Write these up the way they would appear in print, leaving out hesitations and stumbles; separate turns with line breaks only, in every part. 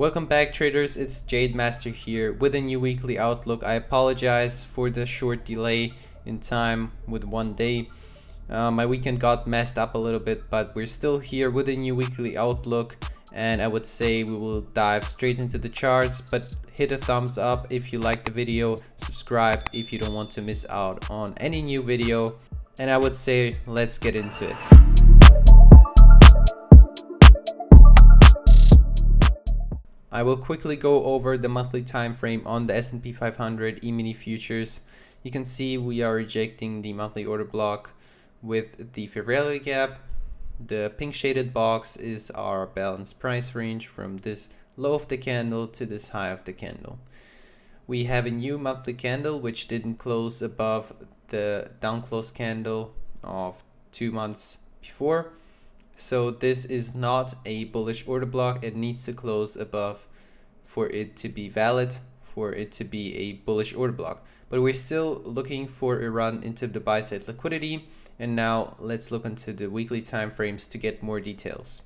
Welcome back, traders. It's Jademaster here with a new weekly outlook. I apologize for the short delay in time with 1 day. My weekend got messed up a little bit, but we're still here with a new weekly outlook, and I would say we will dive straight into the charts. But hit a thumbs up if you like the video, subscribe if you don't want to miss out on any new video, and I would say let's get into it. I will quickly go over the monthly time frame on the S&P 500 E-mini futures. You can see we are rejecting the monthly order block with the fair value gap. The pink shaded box is our balanced price range from this low of the candle to this high of the candle. We have a new monthly candle which didn't close above the down close candle of 2 months before. So this is not a bullish order block. It needs to close above for it to be valid, for it to be a bullish order block. But we're still looking for a run into the buy side liquidity. And now let's look into the weekly time frames to get more details.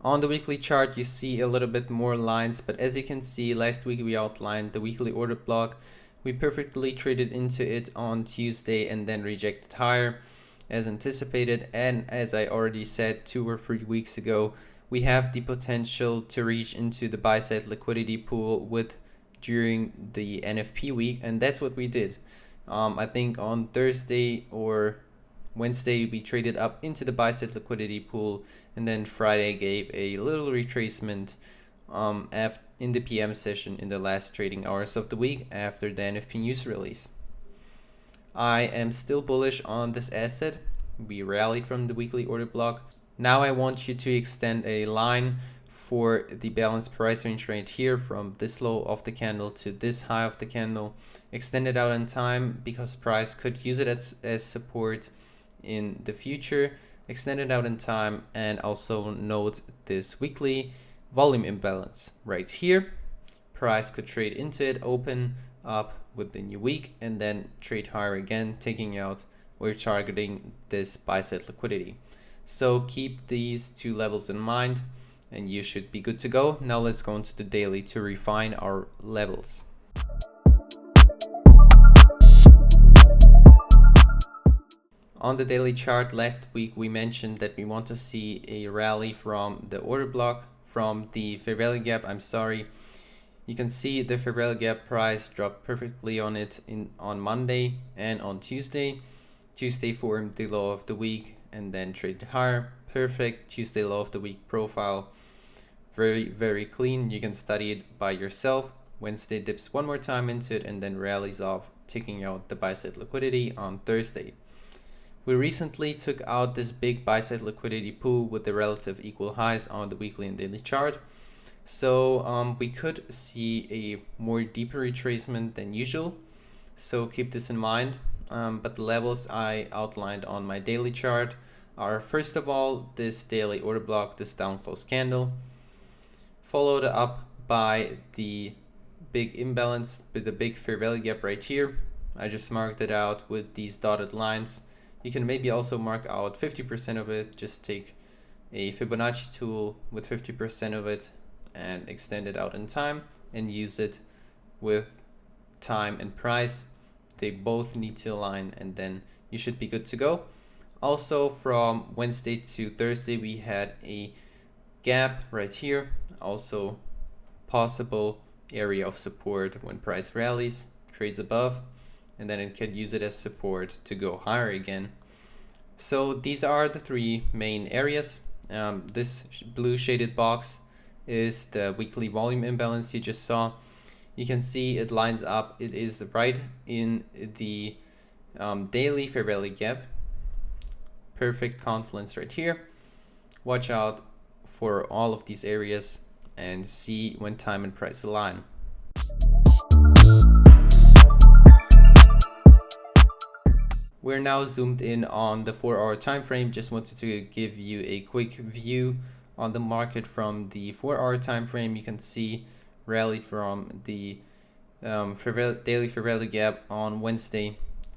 On the weekly chart, you see a little bit more lines, but as you can see, last week we outlined the weekly order block. We perfectly traded into it on Tuesday and then rejected higher as anticipated. And as I already said 2 or 3 weeks ago, we have the potential to reach into the buy side liquidity pool during the NFP week, and that's what we did. I think on Thursday or Wednesday we traded up into the buy side liquidity pool, and then Friday gave a little retracement in the PM session in the last trading hours of the week after the NFP news release. I am still bullish on this asset. We rallied from the weekly order block. Now I want you to extend a line for the balanced price range right here from this low of the candle to this high of the candle. Extend it out in time because price could use it as support in the future. Extend it out in time, and also note this weekly volume imbalance right here. Price could trade into it, open up with the new week, and then trade higher again, taking out or targeting this buy side liquidity. So keep these 2 levels in mind and you should be good to go. Now let's go into the daily to refine our levels. On the daily chart, last week we mentioned that we want to see a rally from the order block, from the fair value gap, You can see the fair value gap price dropped perfectly on it on Monday and on Tuesday. Tuesday formed the low of the week and then traded higher. Perfect Tuesday low of the week profile. Very, very clean. You can study it by yourself. Wednesday dips one more time into it and then rallies off, taking out the buy side liquidity on Thursday. We recently took out this big buy side liquidity pool with the relative equal highs on the weekly and daily chart. So we could see a more deeper retracement than usual. So keep this in mind. But the levels I outlined on my daily chart are, first of all, this daily order block, this down close candle, followed up by the big imbalance with the big fair value gap right here. I just marked it out with these dotted lines. You can maybe also mark out 50% of it. Just take a Fibonacci tool with 50% of it and extend it out in time and use it with time and price. They both need to align, and then you should be good to go. Also, from Wednesday to Thursday we had a gap right here, also possible area of support when price rallies, trades above, and then it can use it as support to go higher again. So these are the 3 main areas. This blue shaded box is the weekly volume imbalance you just saw. You can see it lines up. It is right in the daily fair value gap. Perfect confluence right here. Watch out for all of these areas and see when time and price align. We're now zoomed in on the 4-hour time frame. Just wanted to give you a quick view on the market from the 4-hour time frame. You can see rallied from the daily fair value gap on Wednesday,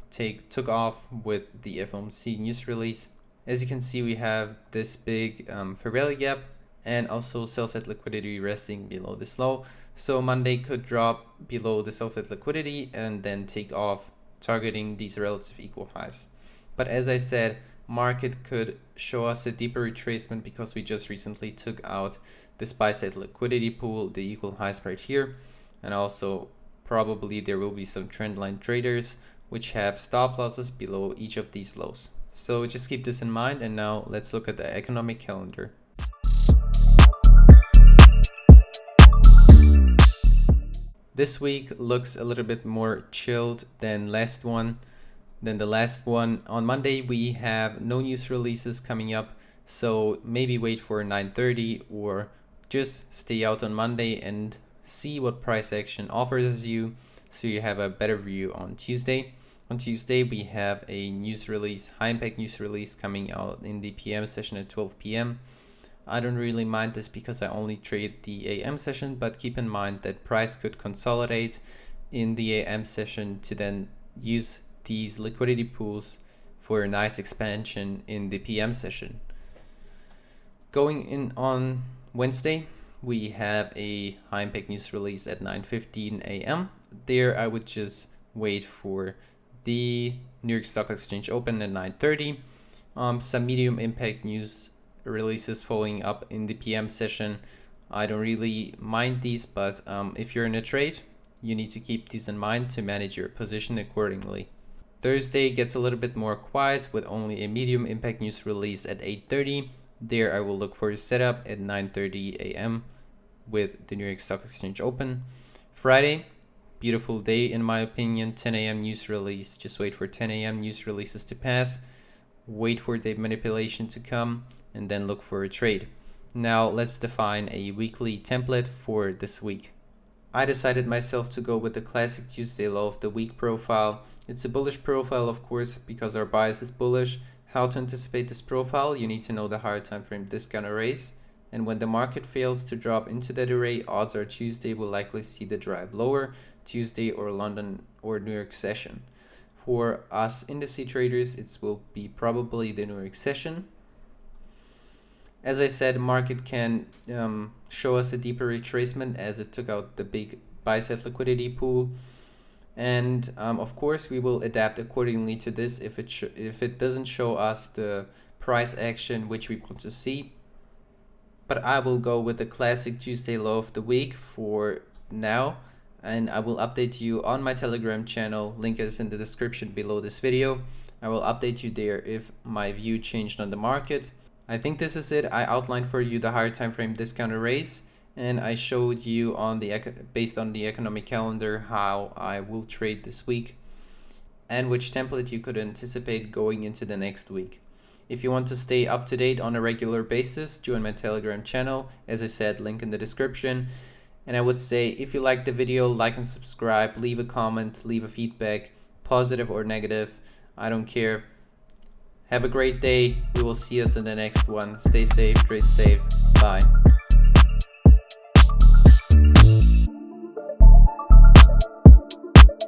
took off with the FOMC news release, As you can see, we have this big fair value gap and also sell side liquidity resting below this low. So Monday could drop below the sell side liquidity and then take off, targeting these relative equal highs. But as I said, market could show us a deeper retracement because we just recently took out this buy side liquidity pool, the equal highs right here. And also probably there will be some trendline traders which have stop losses below each of these lows. So just keep this in mind, and now let's look at the economic calendar. This week looks a little bit more chilled than the last one. On Monday we have no news releases coming up, so maybe wait for 9:30 or just stay out on Monday and see what price action offers you, so you have a better view on Tuesday. On Tuesday we have a news release, high impact news release coming out in the PM session at 12 p.m. I don't really mind this because I only trade the AM session, but keep in mind that price could consolidate in the AM session to then use these liquidity pools for a nice expansion in the PM session. Going in on Wednesday, we have a high impact news release at 9:15 a.m. There I would just wait for the New York Stock Exchange open at 9:30. Some medium impact news releases following up in the PM session. I don't really mind these, but if you're in a trade, you need to keep these in mind to manage your position accordingly. Thursday gets a little bit more quiet with only a medium impact news release at 8:30. There I will look for a setup at 9:30 a.m. with the New York Stock Exchange open. Friday, beautiful day in my opinion, 10 a.m. news release. Just wait for 10 a.m. news releases to pass. Wait for the manipulation to come and then look for a trade. Now let's define a weekly template for this week. I decided myself to go with the classic Tuesday low of the week profile. It's a bullish profile, of course, because our bias is bullish. How to anticipate this profile? You need to know the higher time frame discount arrays. And when the market fails to drop into that array, odds are Tuesday will likely see the drive lower, Tuesday or London or New York session. For us indice traders, it will be probably the New York session. As I said, market can show us a deeper retracement as it took out the big buy side liquidity pool. And of course, we will adapt accordingly to this if it doesn't show us the price action which we want to see. But I will go with the classic Tuesday low of the week for now. And I will update you on my Telegram channel. Link is in the description below this video. I will update you there if my view changed on the market. I think this is it. I outlined for you the higher time frame discount arrays, and I showed you on based on the economic calendar how I will trade this week and which template you could anticipate going into the next week. If you want to stay up to date on a regular basis, join my Telegram channel. As I said, link in the description. And I would say if you liked the video, like and subscribe, leave a comment, leave a feedback, positive or negative, I don't care. Have a great day. We will see us in the next one. Stay safe, trade safe. Bye.